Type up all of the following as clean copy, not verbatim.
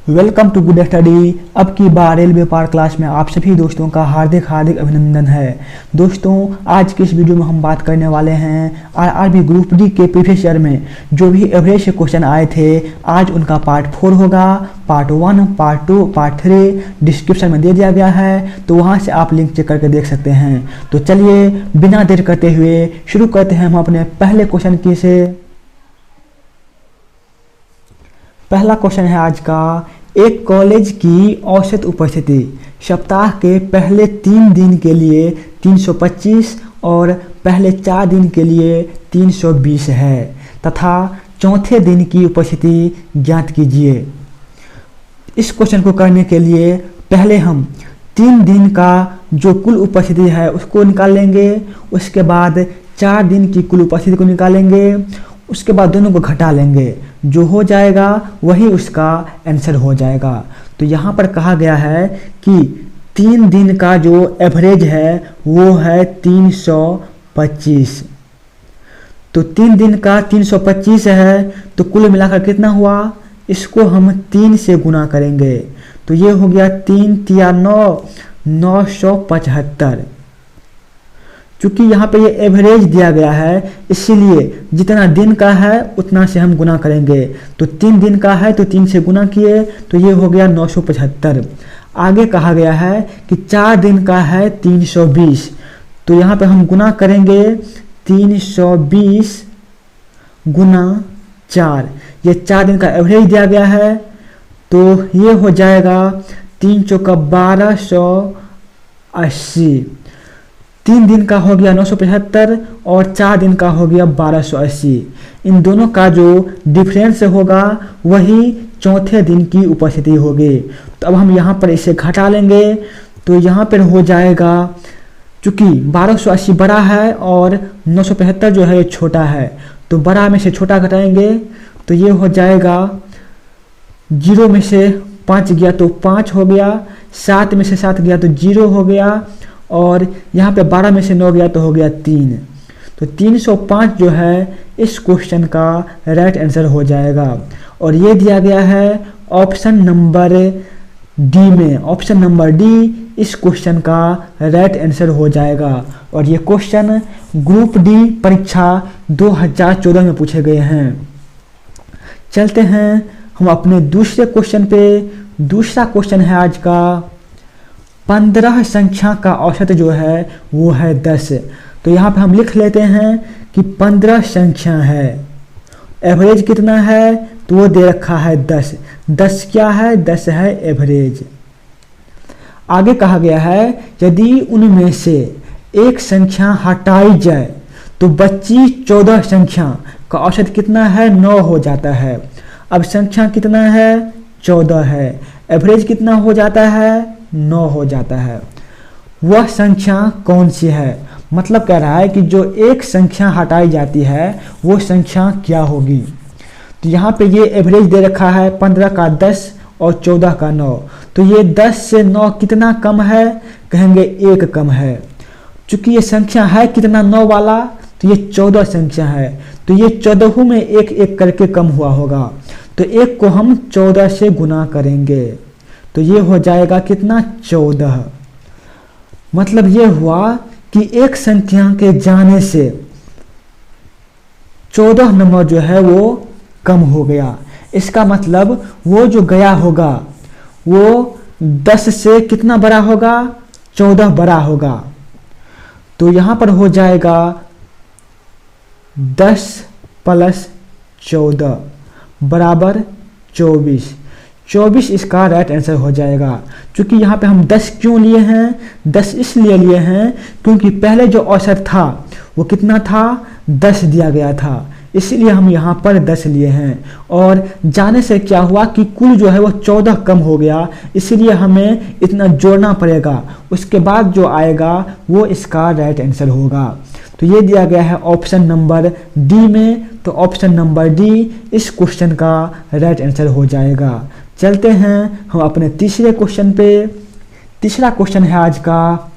Welcome to good study. अब की बार railway पार class में आप सभी दोस्तों का हार्दिक अभिनंदन है। दोस्तों, आज के इस वीडियो में हम बात करने वाले हैं आरआरबी ग्रुप डी के प्रीवियस ईयर में जो भी एवरेज से क्वेश्चन आए थे। आज उनका पार्ट 4 होगा। पार्ट 1, पार्ट 2, पार्ट 3 डिस्क्रिप्शन में दे दिया गया है, तो वहाँ से आप लिंक चेक करके देख सकते हैं। तो चलिए बिना देर करते हुए शुरू करते हैं हम अपने पहले क्वेश्चन की से। पहला क्वेश्चन है आज का, एक कॉलेज की औसत उपस्थिति सप्ताह के पहले 3 दिन के लिए 325 और पहले 4 दिन के लिए 320 है तथा चौथे दिन की उपस्थिति ज्ञात कीजिए। इस क्वेश्चन को करने के लिए पहले हम 3 दिन का जो कुल उपस्थिति है उसको निकाल लेंगे, उसके बाद 4 दिन की कुल उपस्थिति को निकालेंगे, उसके बाद दोनों को घटा लेंगे, जो हो जाएगा वही उसका आंसर हो जाएगा। तो यहाँ पर कहा गया है कि 3 दिन का जो एवरेज है वो है 325। तो 3 दिन का 325 है, तो कुल मिलाकर कितना हुआ, इसको हम 3 से गुना करेंगे, तो ये हो गया 3 तिया 9, 975। चूंकि यहाँ पे ये एवरेज दिया गया है, इसीलिए जितना दिन का है उतना से हम गुना करेंगे। तो 3 दिन का है तो 3 से गुना किए, तो ये हो गया 975। आगे कहा गया है कि 4 दिन का है 320, तो यहाँ पे हम गुना करेंगे 320 गुना 4। ये 4 दिन का एवरेज दिया गया है, तो ये हो जाएगा 3 चौका 1280। 3 दिन का हो गया 975 और 4 दिन का हो गया 1280। इन दोनों का जो डिफरेंस होगा वही चौथे दिन की उपस्थिति होगी। तो अब हम यहाँ पर इसे घटा लेंगे, तो यहाँ पर हो जाएगा, चूँकि 1280 बड़ा है और 975 जो है छोटा है, तो बड़ा में से छोटा घटाएंगे, तो ये हो जाएगा 0 में से 5 गया तो 5 हो गया, 7 में से 7 गया तो 0 हो गया, और यहाँ पे 12 में से 9 गया तो हो गया 3। तो 305 जो है इस क्वेश्चन का राइट आंसर हो जाएगा। और ये दिया गया है ऑप्शन नंबर डी में। ऑप्शन नंबर डी इस क्वेश्चन का राइट आंसर हो जाएगा। और ये क्वेश्चन ग्रुप डी परीक्षा 2014 में पूछे गए हैं। चलते हैं हम अपने दूसरे क्वेश्चन पे। दूसरा क्वेश्चन है आज का, 15 संख्या का औसत जो है वो है 10। तो यहाँ पे हम लिख लेते हैं कि 15 संख्या है, एवरेज कितना है, तो वो दे रखा है 10। 10 क्या है, 10 है एवरेज। आगे कहा गया है यदि उनमें से एक संख्या हटाई जाए तो बची 14 संख्या का औसत कितना है, 9 हो जाता है। अब संख्या कितना है, 14 है, एवरेज कितना हो जाता है, 9 हो जाता है। वह संख्या कौन सी है, मतलब कह रहा है कि जो एक संख्या हटाई जाती है वो संख्या क्या होगी। तो यहाँ पे ये एवरेज दे रखा है 15 का 10 और 14 का 9। तो ये 10 से 9 कितना कम है, कहेंगे 1 कम है। चूंकि ये संख्या है कितना 9 वाला, तो ये 14 संख्या है, तो ये 14 में एक एक करके कम हुआ होगा, तो 1 को हम 14 से गुना करेंगे, तो ये हो जाएगा कितना, 14। मतलब ये हुआ कि एक संख्या के जाने से 14 नंबर जो है वो कम हो गया। इसका मतलब वो जो गया होगा वो 10 से कितना बड़ा होगा, 14 बड़ा होगा। तो यहाँ पर हो जाएगा 10 + 14 बराबर 24। 24 इसका राइट आंसर हो जाएगा। क्योंकि यहाँ पे हम 10 क्यों लिए हैं, 10 इसलिए लिए हैं क्योंकि पहले जो औसत था वो कितना था, 10 दिया गया था, इसलिए हम यहाँ पर 10 लिए हैं। और जाने से क्या हुआ कि कुल जो है वो 14 कम हो गया, इसलिए हमें इतना जोड़ना पड़ेगा, उसके बाद जो आएगा वो इसका राइट आंसर होगा। तो ये दिया गया है ऑप्शन नंबर डी में, तो ऑप्शन नंबर डी इस क्वेश्चन का राइट आंसर हो जाएगा। चलते हैं हम अपने तीसरे क्वेश्चन पे। तीसरा क्वेश्चन है आज का,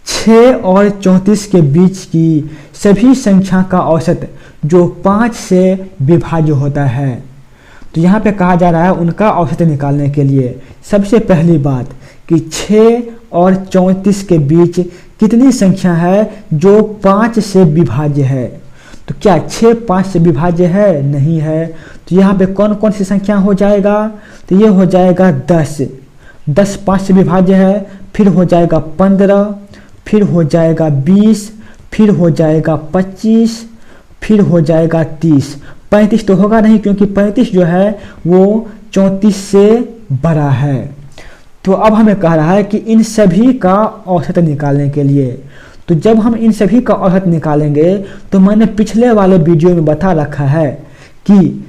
6 और 34 के बीच की सभी संख्या का औसत जो 5 से विभाज्य होता है। तो यहाँ पे कहा जा रहा है उनका औसत निकालने के लिए सबसे पहली बात कि 6 और 34 के बीच कितनी संख्या है जो 5 से विभाज्य है। तो क्या 6 5 से विभाज्य है? नहीं है। तो यहाँ पे कौन कौन सी संख्या हो जाएगा? तो ये हो जाएगा 10, 10 5 से विभाज्य है, फिर हो जाएगा 15, फिर हो जाएगा 20, फिर हो जाएगा 25, फिर हो जाएगा 30। 35 तो होगा नहीं क्योंकि 35 जो है वो 34 से बड़ा है। तो अब हमें कह रहा है कि इन सभी का औसत निकालने के लिए, तो जब हम इन सभी का औसत निकालेंगे तो मैंने पिछले वाले वीडियो में बता रखा है कि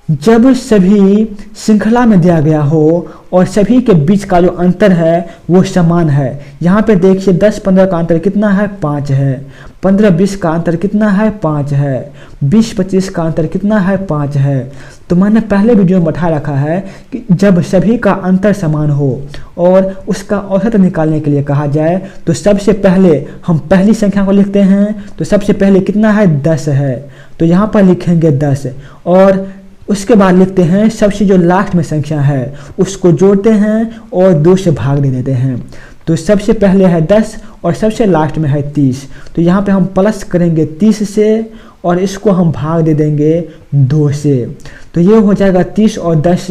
जब सभी श्रृंखला में दिया गया हो और सभी के बीच का जो अंतर है वो समान है। यहाँ पे देखिए 10-15 का अंतर कितना है? 5 है। 15-20 का अंतर कितना है? 5 है। 20-25 का अंतर कितना है? 5 है। तो मैंने पहले वीडियो में बता रखा है कि जब सभी का अंतर समान हो और उसका औसत निकालने के लिए कहा जाए तो सबसे पहले हम पहली संख्या को लिखते हैं। तो सबसे पहले कितना है? 10 है। तो यहाँ पर लिखेंगे 10 और उसके बाद लिखते हैं सबसे जो लास्ट में संख्या है उसको जोड़ते हैं और 2 से भाग दे देते हैं। तो सबसे पहले है 10 और सबसे लास्ट में है 30। तो यहाँ पे हम प्लस करेंगे 30 से और इसको हम भाग दे देंगे 2 से। तो ये हो जाएगा 30 और 10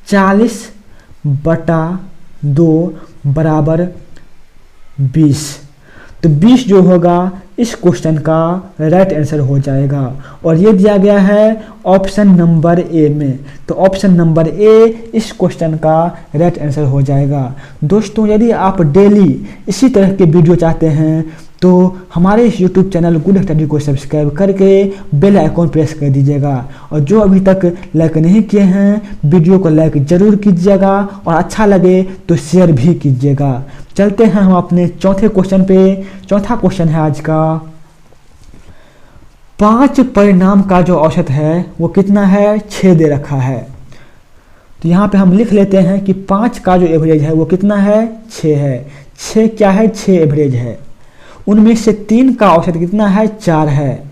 40/2 बराबर 20। तो 20 जो होगा इस क्वेश्चन का राइट आंसर हो जाएगा और ये दिया गया है ऑप्शन नंबर ए में। तो ऑप्शन नंबर ए इस क्वेश्चन का राइट आंसर हो जाएगा। दोस्तों यदि आप डेली इसी तरह के वीडियो चाहते हैं तो हमारे इस यूट्यूब चैनल गुड स्टडी को सब्सक्राइब करके बेल आइकॉन प्रेस कर दीजिएगा और जो अभी तक लाइक नहीं किए हैं वीडियो को लाइक जरूर कीजिएगा और अच्छा लगे तो शेयर भी कीजिएगा। चलते हैं हम अपने चौथे क्वेश्चन पे। चौथा क्वेश्चन है आज का 5 परिणाम का जो औसत है वो कितना है? 6 दे रखा है। तो यहाँ पे हम लिख लेते हैं कि 5 का जो एवरेज है वो कितना है? 6 है। 6 क्या है? 6 एवरेज है। उनमें से 3 का औसत कितना है? 4 है।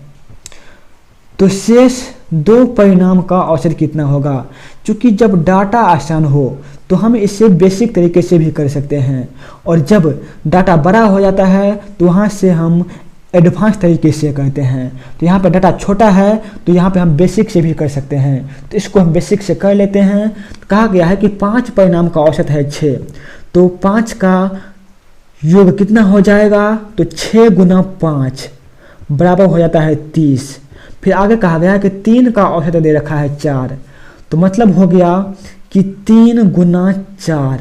तो शेष 2 परिणाम का औसत कितना होगा? क्योंकि जब डाटा आसान हो तो हम इसे बेसिक तरीके से भी कर सकते हैं और जब डाटा बड़ा हो जाता है तो वहाँ से हम एडवांस तरीके से करते हैं। तो यहाँ पर डाटा छोटा है तो यहाँ पे हम बेसिक से भी कर सकते हैं। तो इसको हम बेसिक से कर लेते हैं। कहा गया है कि 5 परिणाम का औसत है 6। तो 5 का योग कितना हो जाएगा? तो 6 गुना 5 बराबर हो जाता है 30। फिर आगे कहा गया है कि 3 का औसत दे रखा है 4। तो मतलब हो गया कि 3 गुना 4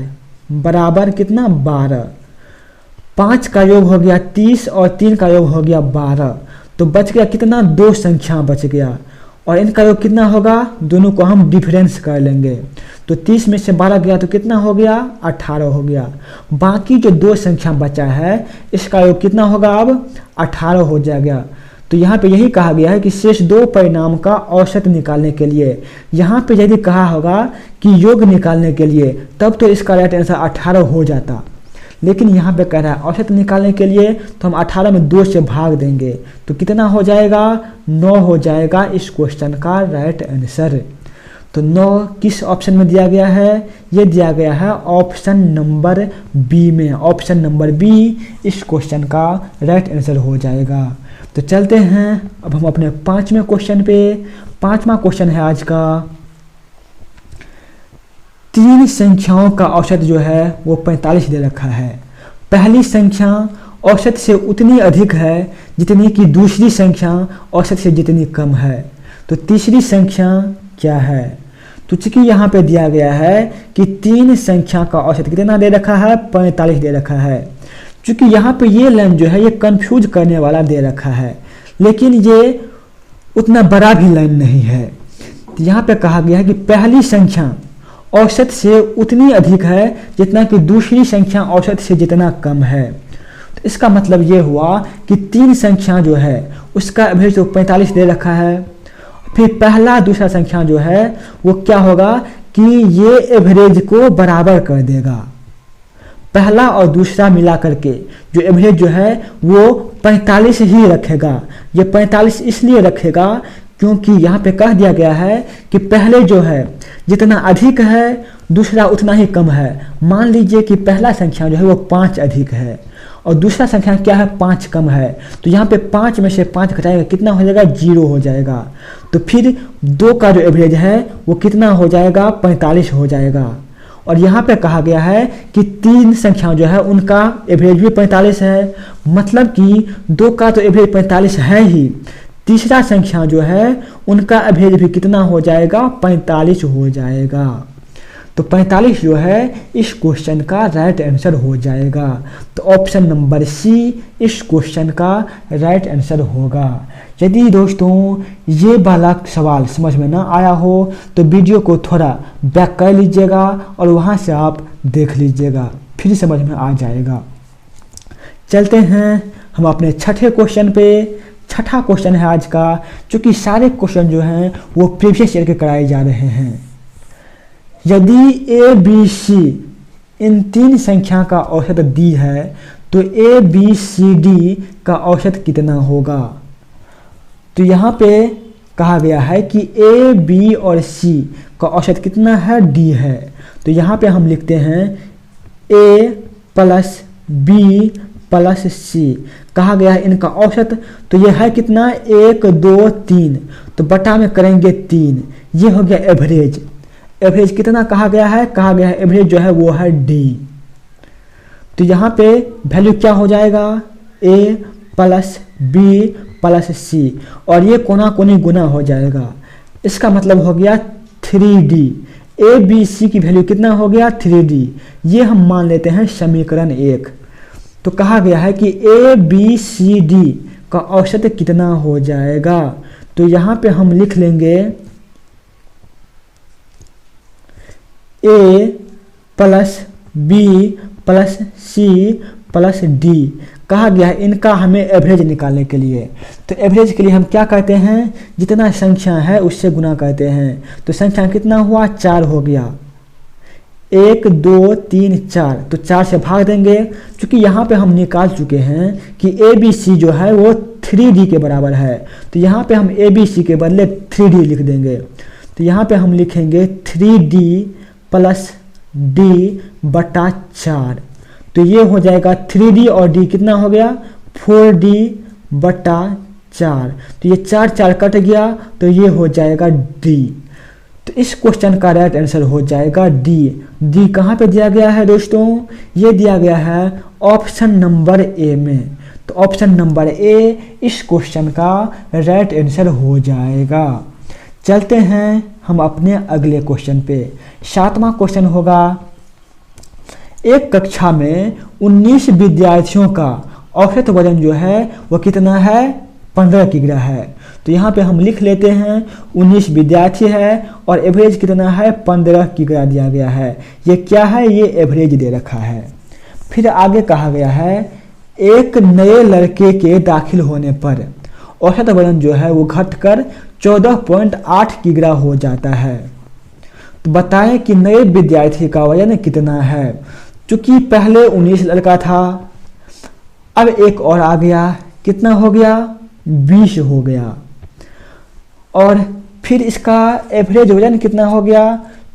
बराबर कितना? 12। 5 का योग हो गया 30 और 3 का योग हो गया 12। तो बच गया कितना? 2 संख्या बच गया और इनका योग कितना होगा? दोनों को हम डिफरेंस कर लेंगे। तो 30 में से 12 गया तो कितना हो गया? 18 हो गया। बाकी जो 2 संख्या बचा है इसका योग कितना होगा? अब 18 हो जाएगा। तो यहाँ पे यही कहा गया है कि शेष 2 परिणाम का औसत निकालने के लिए, यहाँ पे यदि कहा होगा कि योग निकालने के लिए तब तो इसका राइट आंसर 18 हो जाता, लेकिन यहाँ पे कह रहा है औसत निकालने के लिए तो हम 18 में 2 से भाग देंगे तो कितना हो जाएगा? 9 हो जाएगा इस क्वेश्चन का राइट आंसर। तो 9 किस ऑप्शन में दिया गया है? ये दिया गया है ऑप्शन नंबर बी में। ऑप्शन नंबर बी इस क्वेश्चन का राइट आंसर हो जाएगा। तो चलते हैं अब हम अपने 5वें क्वेश्चन पे। 5वां क्वेश्चन है आज का 3 संख्याओं का औसत जो है वो 45 दे रखा है। पहली संख्या औसत से उतनी अधिक है जितनी कि दूसरी संख्या औसत से जितनी कम है। तो तीसरी संख्या क्या है? तो चूंकि यहाँ पे दिया गया है कि 3 संख्या का औसत कितना दे रखा है? 45 दे रखा है। चूंकि यहाँ पे ये लाइन जो है ये कंफ्यूज करने वाला दे रखा है, लेकिन ये उतना बड़ा भी लाइन नहीं है। तो यहाँ पे कहा गया है कि पहली संख्या औसत से उतनी अधिक है जितना कि दूसरी संख्या औसत से जितना कम है। तो इसका मतलब ये हुआ कि 3 संख्या जो है उसका एवरेज तो 45 दे रखा है। फिर पहला दूसरा संख्या जो है वो क्या होगा कि ये एवरेज को बराबर कर देगा। पहला और दूसरा मिला करके जो एवरेज जो है वो 45 ही रखेगा। ये 45 इसलिए रखेगा क्योंकि यहाँ पे कह दिया गया है कि पहले जो है जितना अधिक है दूसरा उतना ही कम है। मान लीजिए कि पहला संख्या जो है वो 5 अधिक है और दूसरा संख्या क्या है 5 कम है, तो यहाँ पे 5 में से 5 घटाएगा कितना हो जाएगा 0 हो जाएगा। तो फिर 2 का जो एवरेज है वो कितना हो जाएगा 45 हो जाएगा। और यहाँ पे कहा गया है कि 3 संख्या जो है उनका एवरेज भी 45 है, मतलब कि 2 का तो एवरेज 45 है ही, तीसरा संख्या जो है उनका एवरेज भी कितना हो जाएगा 45 हो जाएगा। तो 45 जो है इस क्वेश्चन का राइट आंसर हो जाएगा। तो ऑप्शन नंबर सी इस क्वेश्चन का राइट आंसर होगा। यदि दोस्तों ये वाला सवाल समझ में ना आया हो तो वीडियो को थोड़ा बैक कर लीजिएगा और वहाँ से आप देख लीजिएगा, फिर समझ में आ जाएगा। चलते हैं हम अपने छठे क्वेश्चन पे। छठा क्वेश्चन है आज का, क्योंकि सारे क्वेश्चन जो हैं वो प्रीवियस ईयर के कराए जा रहे हैं। यदि ए बी सी इन 3 संख्या का औसत दी है तो ए बी सी डी का औसत कितना होगा। तो यहाँ पे कहा गया है कि ए बी और सी का औसत कितना है डी है। तो यहाँ पे हम लिखते हैं ए प्लस बी प्लस सी, कहा गया है इनका औसत। तो ये है कितना 1 2 3, तो बटा में करेंगे 3, ये हो गया एवरेज। एवरेज कितना कहा गया है, कहा गया है एवरेज जो है वो है डी। तो यहाँ पे वैल्यू क्या हो जाएगा ए प्लस बी प्लस सी, और ये कोना कोनी गुना हो जाएगा। इसका मतलब हो गया 3D। ए बी सी की वैल्यू कितना हो गया 3D, ये हम मान लेते हैं समीकरण 1। तो कहा गया है कि ए बी सी डी का औसत कितना हो जाएगा। तो यहाँ पे हम लिख लेंगे A plus B plus C plus D, कहा गया है इनका हमें एवरेज निकालने के लिए। तो एवरेज के लिए हम क्या कहते हैं, जितना संख्या है उससे गुना कहते हैं। तो संख्या कितना हुआ 4 हो गया, 1 2 3 4, तो 4 से भाग देंगे। क्योंकि यहाँ पे हम निकाल चुके हैं कि ए बी सी जो है वो 3D के बराबर है, तो यहाँ पे हम ए बी सी के बदले 3D लिख देंगे। तो यहाँ पे हम लिखेंगे 3D प्लस डी बटा 4, तो ये हो जाएगा 3D और डी कितना हो गया 4D बटा 4, तो ये 4 4 कट गया, तो ये हो जाएगा डी। तो इस क्वेश्चन का राइट आंसर हो जाएगा डी। डी कहाँ पे दिया गया है दोस्तों, ये दिया गया है ऑप्शन नंबर ए में। तो ऑप्शन नंबर ए इस क्वेश्चन का राइट आंसर हो जाएगा। चलते हैं हम अपने अगले क्वेश्चन पे। 7वां क्वेश्चन होगा, एक कक्षा में 19 विद्यार्थियों का औसत वजन जो है वो कितना है 15 किग्रा है। तो यहाँ पे हम लिख लेते हैं 19 विद्यार्थी है और एवरेज कितना है 15 किग्रा दिया गया है। ये क्या है, ये एवरेज दे रखा है। फिर आगे कहा गया है एक नए लड़के के दाखिल होने पर औसत वजन जो है वो घटकर 14.8 किग्रा हो जाता है। तो बताएं कि नए विद्यार्थी का वजन कितना है। चूंकि पहले 19 लड़का था, अब एक और आ गया, कितना हो गया 20 हो गया, और फिर इसका एवरेज वजन कितना हो गया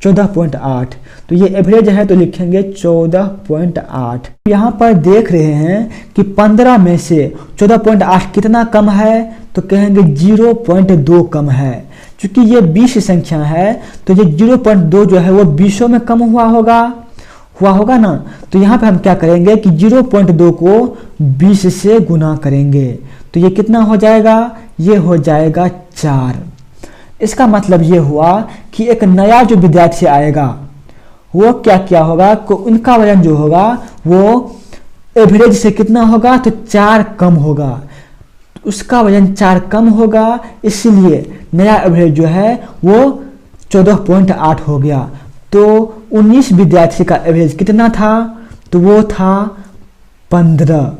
14.8। तो ये एवरेज है तो लिखेंगे 14.8। यहाँ पर देख रहे हैं कि 15 में से 14.8 कितना कम है, तो कहेंगे 0.2 कम है। क्योंकि ये 20 संख्या है तो ये 0.2 जो है वो 20 में कम हुआ होगा ना। तो यहाँ पे हम क्या करेंगे कि 0.2 को 20 से गुना करेंगे, तो ये कितना हो जाएगा, ये हो जाएगा 4। इसका मतलब ये हुआ कि एक नया जो विद्यार्थी आएगा वो क्या होगा, उनका वजन जो होगा वो एवरेज से कितना होगा, तो 4 कम होगा। उसका वजन 4 कम होगा, इसलिए नया एवरेज जो है वो 14.8 हो गया। तो 19 विद्यार्थी का एवरेज कितना था, तो वो था 15।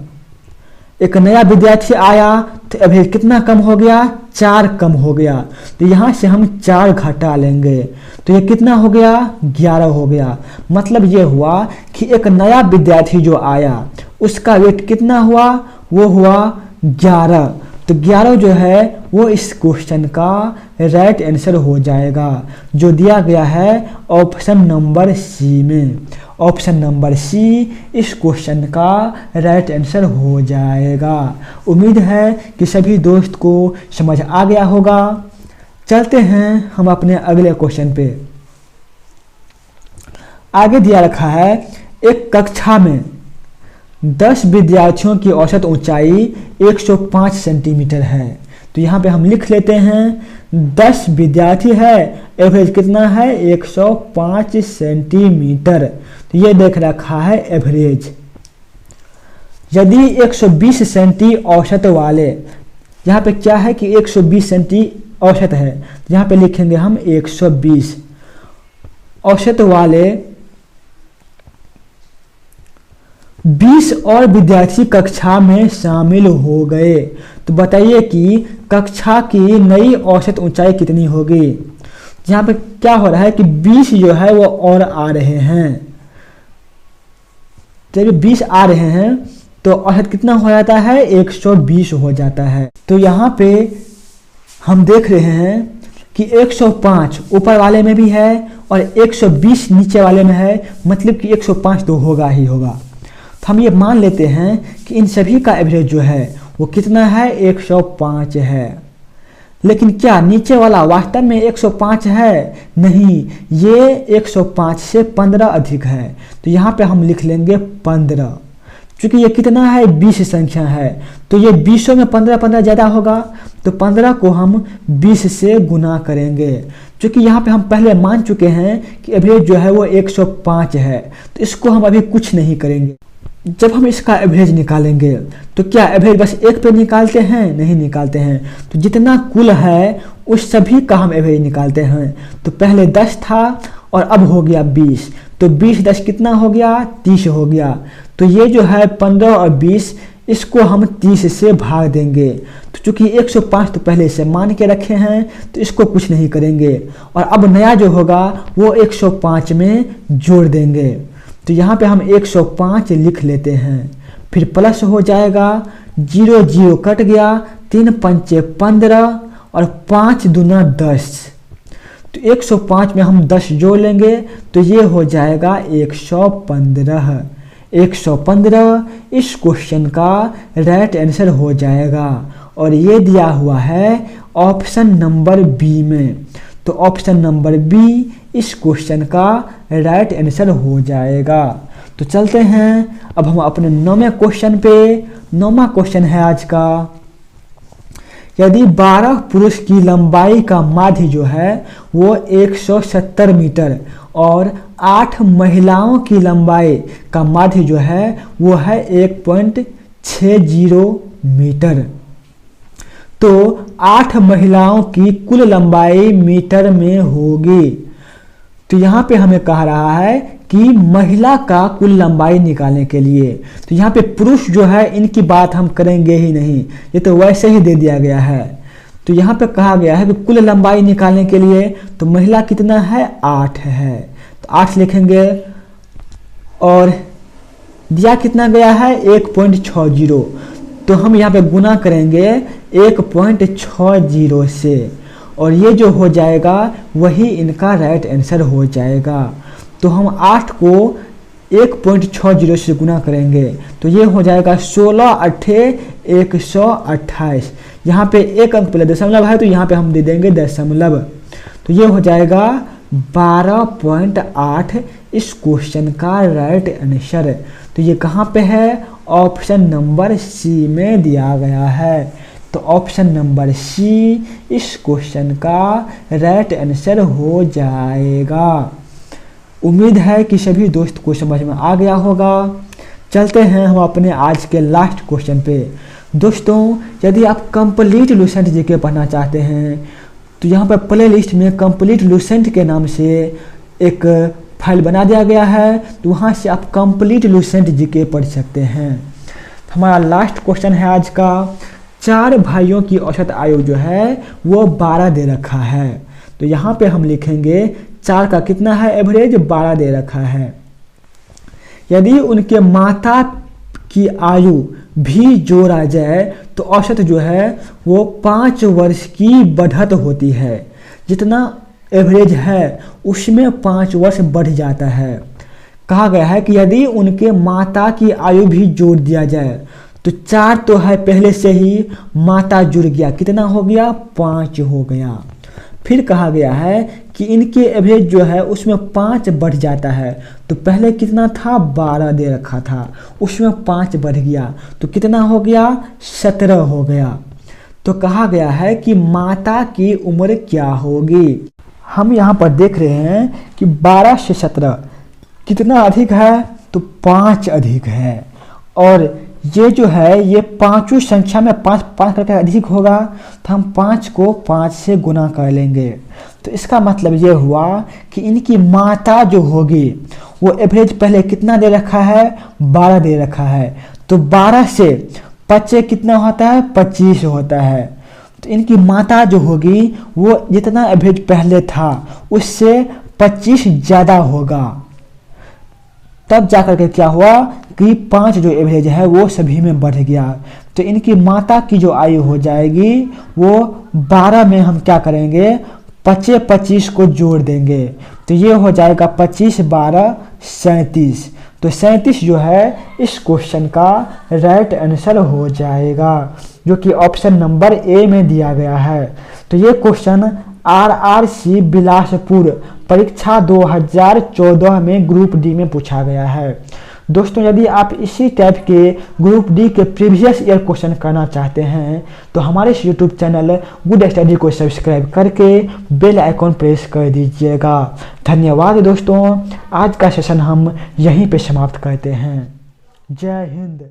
एक नया विद्यार्थी आया तो एवरेज कितना कम हो गया, 4 कम हो गया। तो यहाँ से हम 4 घटा लेंगे, तो ये कितना हो गया 11 हो गया। मतलब ये हुआ कि एक नया विद्यार्थी जो आया उसका वेट कितना हुआ, वो हुआ 11। तो 11 जो है वो इस क्वेश्चन का राइट आंसर हो जाएगा, जो दिया गया है ऑप्शन नंबर सी में। ऑप्शन नंबर सी इस क्वेश्चन का राइट आंसर हो जाएगा। उम्मीद है कि सभी दोस्त को समझ आ गया होगा। चलते हैं हम अपने अगले क्वेश्चन पे। आगे दिया रखा है, एक कक्षा में 10 विद्यार्थियों की औसत ऊंचाई 105 सेंटीमीटर है। तो यहाँ पे हम लिख लेते हैं 10 विद्यार्थी है, एवरेज कितना है 105 सेंटीमीटर। तो ये देख रखा है एवरेज। यदि 120 सेंटी औसत वाले, यहाँ पे क्या है कि 120 सेंटी औसत है, तो यहाँ पे लिखेंगे हम 120 औसत वाले 20 और विद्यार्थी कक्षा में शामिल हो गए, तो बताइए कि कक्षा की नई औसत ऊंचाई कितनी होगी। यहाँ पे क्या हो रहा है कि 20 जो है वो और आ रहे हैं, जब 20 आ रहे हैं तो औसत कितना हो जाता है 120 हो जाता है। तो यहाँ पे हम देख रहे हैं कि 105 ऊपर वाले में भी है और 120 नीचे वाले में है, मतलब कि 105 तो होगा ही होगा। तो हम ये मान लेते हैं कि इन सभी का एवरेज जो है वो कितना है 105 है। लेकिन क्या नीचे वाला वास्तव में 105 है? नहीं, ये 105 से 15 अधिक है। तो यहाँ पे हम लिख लेंगे 15। क्योंकि ये कितना है 20 संख्या है, तो ये 20 में 15 ज़्यादा होगा, तो 15 को हम 20 से गुना करेंगे। क्योंकि यहाँ पे हम पहले मान चुके हैं कि एवरेज जो है वो 105 है, तो इसको हम अभी कुछ नहीं करेंगे। जब हम इसका एवरेज निकालेंगे तो क्या एवरेज बस एक पे निकालते हैं? नहीं निकालते हैं। तो जितना कुल है उस सभी का हम एवरेज निकालते हैं। तो पहले 10 था और अब हो गया 20, तो 20 10 कितना हो गया 30 हो गया। तो ये जो है 15 और 20 इसको हम 30 से भाग देंगे। तो चूंकि 105 तो पहले से मान के रखे हैं तो इसको कुछ नहीं करेंगे, और अब नया जो होगा वो 105 में जोड़ देंगे। तो यहाँ पे हम 105 लिख लेते हैं, फिर प्लस हो जाएगा, 0 0 कट गया, 3 पंचे 15 और 5 दूना 10। तो 105 में हम 10 जोड़ लेंगे तो ये हो जाएगा 115। 115 इस क्वेश्चन का राइट आंसर हो जाएगा, और ये दिया हुआ है ऑप्शन नंबर बी में। तो ऑप्शन नंबर बी इस क्वेश्चन का राइट आंसर हो जाएगा। तो चलते हैं अब हम अपने 9वें क्वेश्चन पे। 9वां क्वेश्चन है आज का, यदि 12 पुरुष की लंबाई का माध्य जो है वो 170 मीटर और 8 महिलाओं की लंबाई का माध्य जो है वो है 1.60 मीटर, तो 8 महिलाओं की कुल लंबाई मीटर में होगी। तो यहाँ पे हमें कह रहा है कि महिला का कुल लंबाई निकालने के लिए, तो यहाँ पे पुरुष जो है इनकी बात हम करेंगे ही नहीं, ये तो वैसे ही दे दिया गया है। तो यहाँ पे कहा गया है कि कुल लंबाई निकालने के लिए, तो महिला कितना है 8 है, तो 8 लिखेंगे, और दिया कितना गया है 1.60, तो हम यहाँ पे गुना करेंगे 1.60 से, और ये जो हो जाएगा वही इनका राइट आंसर हो जाएगा। तो हम 8 को 1.60 से गुना करेंगे तो ये हो जाएगा 16 8 128। यहाँ पे एक अंक पहले दशमलव है तो यहाँ पे हम दे देंगे दशमलव, तो ये हो जाएगा 12.8 इस क्वेश्चन का राइट आंसर। तो ये कहाँ पे है? ऑप्शन नंबर सी में दिया गया है। तो ऑप्शन नंबर सी इस क्वेश्चन का राइट आंसर हो जाएगा। उम्मीद है कि सभी दोस्त को समझ में आ गया होगा। चलते हैं हम अपने आज के लास्ट क्वेश्चन पे। दोस्तों, यदि आप कंप्लीट लूसेंट जीके पढ़ना चाहते हैं तो यहाँ पर प्ले लिस्ट में कंप्लीट लूसेंट के नाम से एक फाइल बना दिया गया है, तो वहाँ से आप कंप्लीट लूसेंट जीके पढ़ सकते हैं। हमारा लास्ट क्वेश्चन है आज का, 4 भाइयों की औसत आयु जो है वो 12 दे रखा है। तो यहाँ पे हम लिखेंगे 4 का कितना है एवरेज 12 दे रखा है। यदि उनके माता की आयु भी जोड़ा जाए तो औसत जो है वो 5 वर्ष की बढ़त होती है। जितना एवरेज है उसमें 5 वर्ष बढ़ जाता है। कहा गया है कि यदि उनके माता की आयु भी जोड़ दिया जाए तो 4 तो है पहले से ही, माता जुड़ गया, कितना हो गया, 5 हो गया। फिर कहा गया है कि इनके एवरेज जो है उसमें 5 बढ़ जाता है। तो पहले कितना था, 12 दे रखा था, उसमें 5 बढ़ गया तो कितना हो गया, 17 हो गया। तो कहा गया है कि माता की उम्र क्या होगी। हम यहाँ पर देख रहे हैं कि 12 से 17 कितना अधिक है, तो 5 अधिक है। और ये जो है ये पांचों संख्या में 5 5 करके अधिक होगा तो हम 5 को 5 से गुना कर लेंगे। तो इसका मतलब ये हुआ कि इनकी माता जो होगी वो एवरेज पहले कितना दे रखा है, 12 दे रखा है। तो 12 से 5 कितना होता है, 25 होता है। तो इनकी माता जो होगी वो जितना एवरेज पहले था उससे 25 ज़्यादा होगा। तब जाकर के क्या हुआ कि 5 जो एवरेज है वो सभी में बढ़ गया। तो इनकी माता की जो आयु हो जाएगी वो 12 में हम क्या करेंगे, 25 को जोड़ देंगे तो ये हो जाएगा 25 12 37। तो 37 जो है इस क्वेश्चन का राइट आंसर हो जाएगा, जो कि ऑप्शन नंबर ए में दिया गया है। तो ये क्वेश्चन RRC बिलासपुर परीक्षा 2014 में ग्रुप डी में पूछा गया है। दोस्तों यदि आप इसी टाइप के ग्रुप डी के प्रीवियस ईयर क्वेश्चन करना चाहते हैं तो हमारे इस यूट्यूब चैनल गुड स्टडी को सब्सक्राइब करके बेल आइकॉन प्रेस कर दीजिएगा। धन्यवाद दोस्तों, आज का सेशन हम यहीं पे समाप्त करते हैं। जय हिंद।